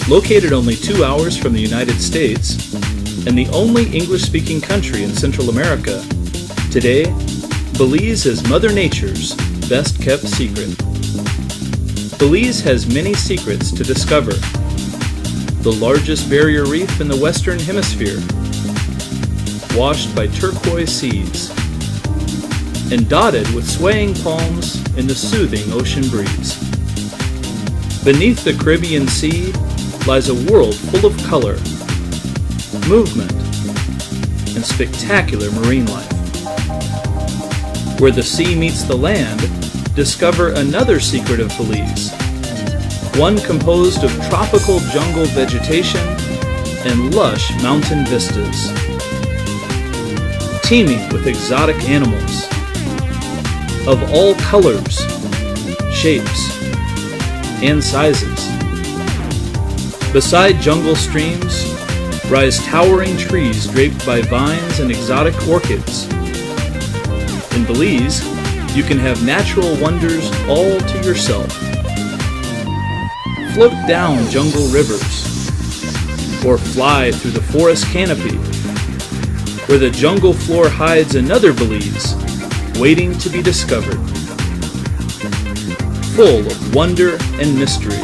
Located only 2 hours from the United States, and the only English-speaking country in Central America, today, Belize is Mother Nature's best-kept secret. Belize has many secrets to discover. The largest barrier reef in the Western Hemisphere, washed by turquoise seas, and dotted with swaying palms in the soothing ocean breeze. Beneath the Caribbean Sea lies a world full of color, movement, and spectacular marine life. Where the sea meets the land, discover another secret of Belize, one composed of tropical jungle vegetation and lush mountain vistas, teeming with exotic animals of all colors, shapes, and sizes. Beside jungle streams rise towering trees draped by vines and exotic orchids. In Belize, you can have natural wonders all to yourself. Float down jungle rivers, or fly through the forest canopy, where the jungle floor hides another Belize waiting to be discovered, full of wonder and mystery.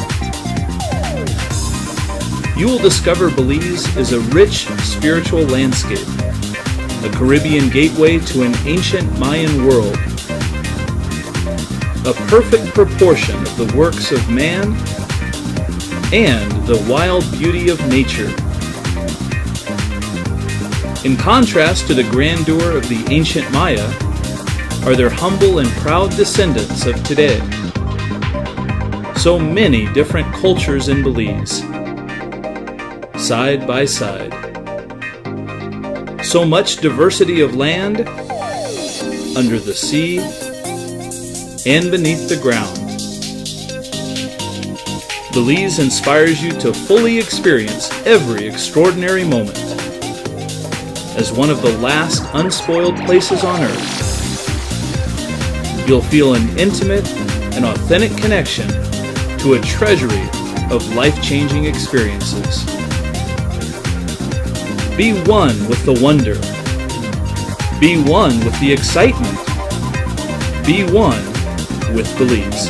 You will discover Belize is a rich spiritual landscape, a Caribbean gateway to an ancient Mayan world, a perfect proportion of the works of man and the wild beauty of nature. In contrast to the grandeur of the ancient Maya are their humble and proud descendants of today. So many different cultures in Belize, side by side. So much diversity of land, under the sea, and beneath the ground. Belize inspires you to fully experience every extraordinary moment as one of the last unspoiled places on Earth. You'll feel an intimate and authentic connection to a treasury of life-changing experiences. Be one with the wonder. Be one with the excitement. Be one with Belize.